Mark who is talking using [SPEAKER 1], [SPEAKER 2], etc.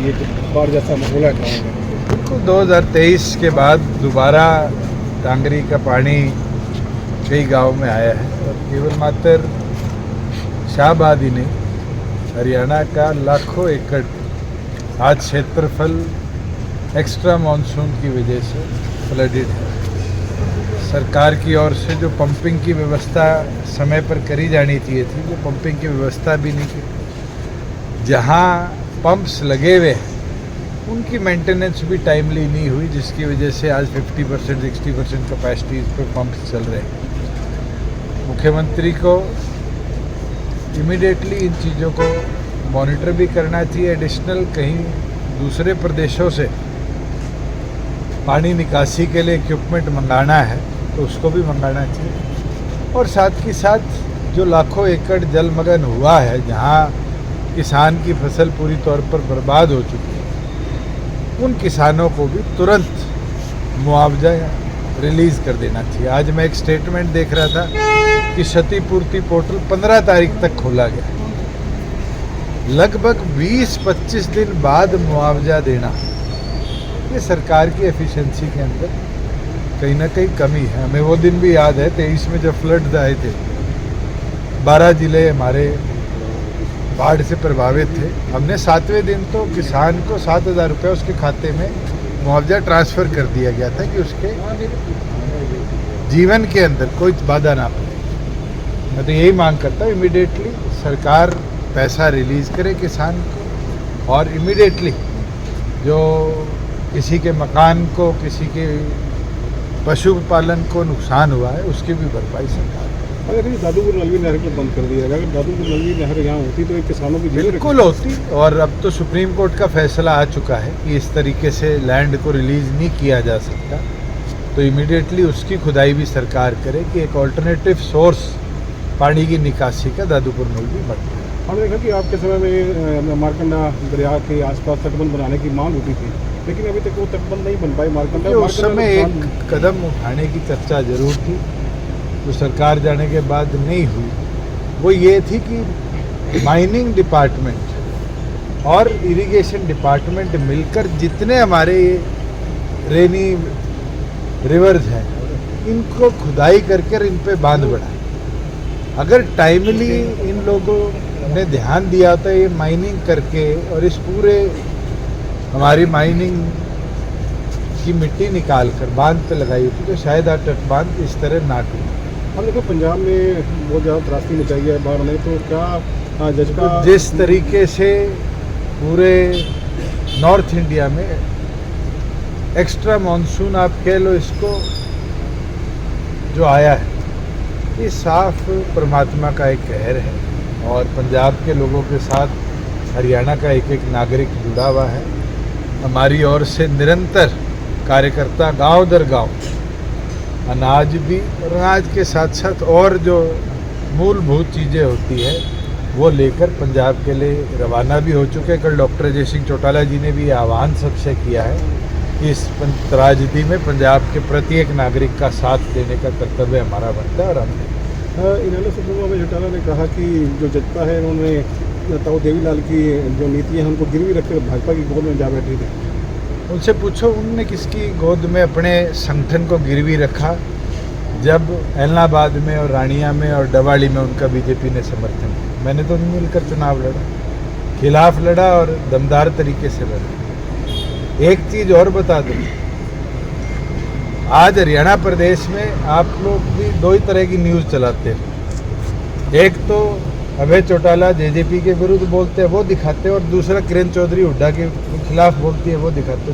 [SPEAKER 1] ये बाढ़ जैसा माहौल है गाँव में?
[SPEAKER 2] बिल्कुल 2023 के बाद दोबारा टांगरी का पानी कई गांव में आया है और केवल मात्र शाहबाद ही नहीं, हरियाणा का लाखों एकड़ आज क्षेत्रफल एक्स्ट्रा मानसून की वजह से फ्लडेड है। सरकार की ओर से जो पंपिंग की व्यवस्था समय पर करी जानी चाहिए थी, वो पंपिंग की व्यवस्था भी नहीं की। जहां पंप्स लगे हुए हैं उनकी मेंटेनेंस भी टाइमली नहीं हुई, जिसकी वजह से आज 50% 60% कैपेसिटी पे पंप्स चल रहे हैं। मुख्यमंत्री को इमीडिएटली इन चीज़ों को मॉनिटर भी करना चाहिए। एडिशनल कहीं दूसरे प्रदेशों से पानी निकासी के लिए इक्विपमेंट मंगाना है तो उसको भी मंगाना चाहिए। और साथ ही साथ जो लाखों एकड़ जलमग्न हुआ है, जहां किसान की फसल पूरी तौर पर बर्बाद हो चुकी है, उन किसानों को भी तुरंत मुआवजा रिलीज़ कर देना चाहिए। आज मैं एक स्टेटमेंट देख रहा था कि क्षतिपूर्ति पोर्टल 15 तारीख तक खोला गया। लगभग 20-25 दिन बाद मुआवजा देना, ये सरकार की एफिशिएंसी के अंदर कहीं ना कहीं कमी है। हमें वो दिन भी याद है 23 में जब फ्लड आए थे, 12 जिले हमारे बाढ़ से प्रभावित थे। हमने 7वें दिन तो किसान को 7,000 रुपये उसके खाते में मुआवजा ट्रांसफ़र कर दिया गया था कि उसके जीवन के अंदर कोई बाधा ना पड़े। मैं तो यही मांग करता हूँ इमीडिएटली सरकार पैसा रिलीज़ करे किसान को, और इमीडिएटली जो किसी के मकान को, किसी के पशुपालन को नुकसान हुआ है उसकी भी भरपाई सरकार।
[SPEAKER 1] अगर ये दादूपुर नलवी नहर को बंद कर दिया जाएगा, अगर दादूपुर नलवी नहर यहाँ होती तो एक किसानों की
[SPEAKER 2] बिल्कुल होती। और अब तो सुप्रीम कोर्ट का फैसला आ चुका है कि इस तरीके से लैंड को रिलीज़ नहीं किया जा सकता, तो इमीडिएटली उसकी खुदाई भी सरकार करे कि एक ऑल्टरनेटिव सोर्स पानी की निकासी का दादूपुर नलवी बन जाए।
[SPEAKER 1] हमने देखा कि आपके समय में मारकंडा दरिया के आसपास तटबंध बनाने की मांग होती थी, लेकिन अभी तक वो तटबंध नहीं बन पाई। मारकंडा
[SPEAKER 2] उस समय एक कदम उठाने की चर्चा जरूर थी, जो सरकार जाने के बाद नहीं हुई। वो ये थी कि माइनिंग डिपार्टमेंट और इरिगेशन डिपार्टमेंट मिलकर जितने हमारे रेनी रिवर्स हैं, इनको खुदाई करके इन पे बांध बढ़ाए। अगर टाइमली इन लोगों ने ध्यान दिया होता ये माइनिंग करके और इस पूरे हमारी माइनिंग की मिट्टी निकाल कर बांध पे लगाई होती, तो शायद आज तटबांध इस तरह ना टूटे।
[SPEAKER 1] हम देखो पंजाब में बहुत ज़्यादा त्रासदी मचाई है बाढ़ ने, तो क्या जज्बा
[SPEAKER 2] जिस तरीके से पूरे नॉर्थ इंडिया में एक्स्ट्रा मानसून आप कह लो इसको जो आया है, ये साफ परमात्मा का एक कहर है। और पंजाब के लोगों के साथ हरियाणा का एक एक नागरिक जुड़ा हुआ है। हमारी ओर से निरंतर कार्यकर्ता गांव दर गांव अनाज भी, और अनाज के साथ साथ और जो मूलभूत चीज़ें होती है वो लेकर पंजाब के लिए रवाना भी हो चुके हैं। कल डॉक्टर अजय सिंह चौटाला जी ने भी आह्वान सबसे किया है कि इस त्रासदी में पंजाब के प्रत्येक नागरिक का साथ देने का कर्तव्य हमारा बनता है। और हमने
[SPEAKER 1] इन्होंने सुब्रमण्यम चौटाला ने कहा कि जो जजपा है उन्होंने ताऊ देवीलाल की जो नीति है उनको गिरवी रखकर भाजपा की गोद में जा बैठे थे।
[SPEAKER 2] उनसे पूछो उनने किसकी गोद में अपने संगठन को गिरवी रखा, जब एलनाबाद में और रानिया में और डवाड़ी में उनका बीजेपी ने समर्थन किया। मैंने तो नहीं मिलकर चुनाव लड़ा, खिलाफ लड़ा और दमदार तरीके से लड़ा। एक चीज़ और बता दूँ, आज हरियाणा प्रदेश में आप लोग भी दो ही तरह की न्यूज़ चलाते हैं। एक तो अभय चौटाला जेजेपी के विरुद्ध बोलते हैं, वो दिखाते हैं, और दूसरा किरण चौधरी हुड्डा के खिलाफ बोलती है, वो दिखाते हैं।